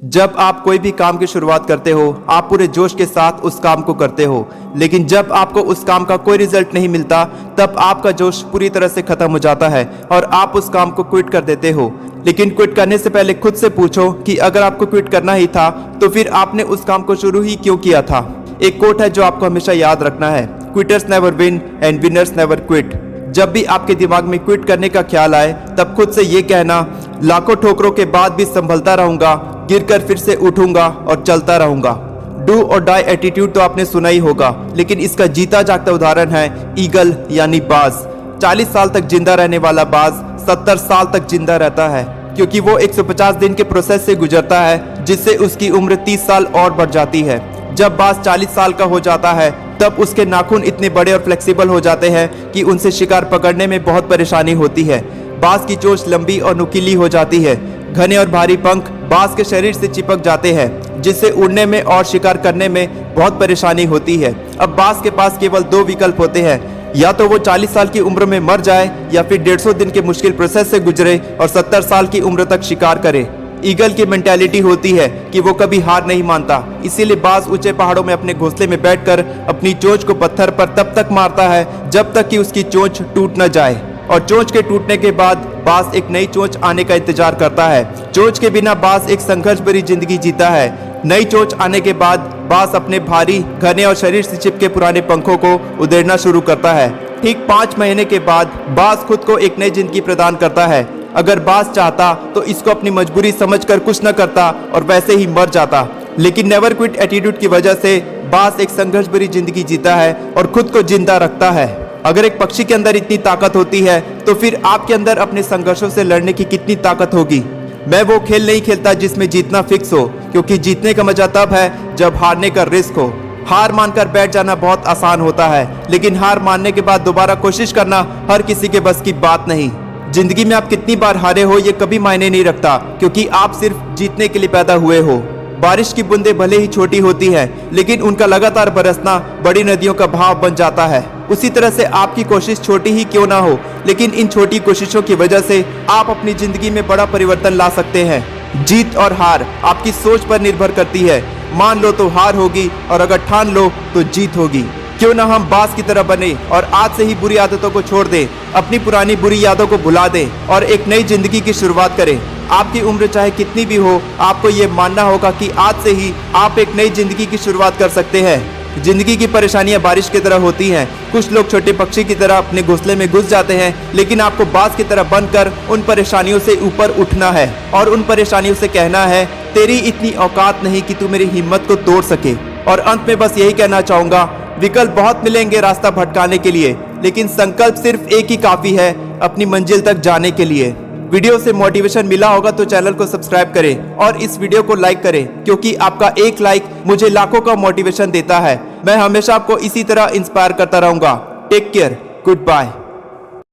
जब आप कोई भी काम की शुरुआत करते हो, आप पूरे जोश के साथ उस काम को करते हो, लेकिन जब आपको उस काम का कोई रिजल्ट नहीं मिलता, तब आपका जोश पूरी तरह से खत्म हो जाता है और आप उस काम को क्विट कर देते हो। लेकिन क्विट करने से पहले खुद से पूछो कि अगर आपको क्विट करना ही था तो फिर आपने उस काम को शुरू ही क्यों किया था। एक कोट है जो आपको हमेशा याद रखना है, quitters never win and winners never quit. जब भी आपके दिमाग में क्विट करने का ख्याल आए, तब खुद से ये कहना, लाखों ठोकरों के बाद भी संभलता रहूंगा, गिरकर फिर से उठूंगा और चलता रहूंगा। डू और डाई एटीट्यूड तो आपने सुना ही होगा, लेकिन इसका जीता जागता उदाहरण है ईगल यानी बाज। 40 साल तक जिंदा रहने वाला बाज 70 साल तक जिंदा रहता है, क्योंकि वो 150 दिन के प्रोसेस से गुजरता है, जिससे उसकी उम्र 30 साल और बढ़ जाती है। जब बाज 40 साल का हो जाता है, तब उसके नाखून इतने बड़े और फ्लेक्सिबल हो जाते हैं कि उनसे शिकार पकड़ने में बहुत परेशानी होती है। बाज की चोंच लंबी और नुकीली हो जाती है। घने और भारी पंख बाज के शरीर से चिपक जाते हैं, जिससे उड़ने में और शिकार करने में बहुत परेशानी होती है। अब बाज के पास केवल 2 विकल्प होते हैं, या तो वो 40 साल की उम्र में मर जाए या फिर 150 दिन के मुश्किल प्रोसेस से गुजरे और 70 साल की उम्र तक शिकार करे। ईगल की मेंटालिटी होती है कि वो कभी हार नहीं मानता, इसीलिए बाज ऊंचे पहाड़ों में अपने घोंसले में बैठकर अपनी चोंच को पत्थर पर तब तक मारता है जब तक कि उसकी चोंच टूट न जाए, और चोंच के टूटने के बाद बाज एक नई चोंच आने का इंतजार करता है। चोंच के बिना बाज एक संघर्ष भरी जिंदगी जीता है। नई चोंच आने के बाद बाज अपने भारी, घने और शरीर से चिपके पुराने पंखों को उधेड़ना शुरू करता है। ठीक 5 महीने के बाद बाज खुद को एक नई जिंदगी प्रदान करता है। अगर बाज चाहता तो इसको अपनी मजबूरी समझकर कुछ न करता और वैसे ही मर जाता, लेकिन नेवर क्विट एटीट्यूड की वजह से बाज एक संघर्ष भरी जिंदगी जीता है और खुद को जिंदा रखता है। अगर एक पक्षी के अंदर इतनी ताकत होती है, तो फिर आपके अंदर अपने संघर्षों से लड़ने की कितनी ताकत होगी। मैं वो खेल नहीं खेलता जिसमें जीतना फिक्स हो, क्योंकि जीतने का मजा तब है जब हारने का रिस्क हो। हार मानकर बैठ जाना बहुत आसान होता है, लेकिन हार मानने के बाद दोबारा कोशिश करना हर किसी के बस की बात नहीं। जिंदगी में आप कितनी बार हारे हो ये कभी मायने नहीं रखता, क्योंकि आप सिर्फ जीतने के लिए पैदा हुए हो। बारिश की बूंदें भले ही छोटी होती हैं, लेकिन उनका लगातार बरसना बड़ी नदियों का भाव बन जाता है। उसी तरह से आपकी कोशिश छोटी ही क्यों ना हो, लेकिन इन छोटी कोशिशों की वजह से आप अपनी जिंदगी में बड़ा परिवर्तन ला सकते हैं। जीत और हार आपकी सोच पर निर्भर करती है। मान लो तो हार होगी, और अगर ठान लो तो जीत होगी। क्यों ना हम बाज की तरह बने और आज से ही बुरी आदतों को छोड़ दें, अपनी पुरानी बुरी यादों को भुला दें और एक नई जिंदगी की शुरुआत करें। आपकी उम्र चाहे कितनी भी हो, आपको ये मानना होगा कि आज से ही आप एक नई जिंदगी की शुरुआत कर सकते हैं। जिंदगी की परेशानियां बारिश की तरह होती हैं। कुछ लोग छोटे पक्षी की तरह अपने घोंसले में घुस जाते हैं, लेकिन आपको बाज की तरह बनकर उन परेशानियों से ऊपर उठना है और उन परेशानियों से कहना है, तेरी इतनी औकात नहीं कि तू मेरी हिम्मत को तोड़ सके। और अंत में बस यही कहना चाहूंगा, विकल्प बहुत मिलेंगे रास्ता भटकाने के लिए, लेकिन संकल्प सिर्फ एक ही काफी है अपनी मंजिल तक जाने के लिए। वीडियो से मोटिवेशन मिला होगा तो चैनल को सब्सक्राइब करें और इस वीडियो को लाइक करें, क्योंकि आपका एक लाइक मुझे लाखों का मोटिवेशन देता है। मैं हमेशा आपको इसी तरह इंस्पायर करता रहूंगा। Take care, good bye.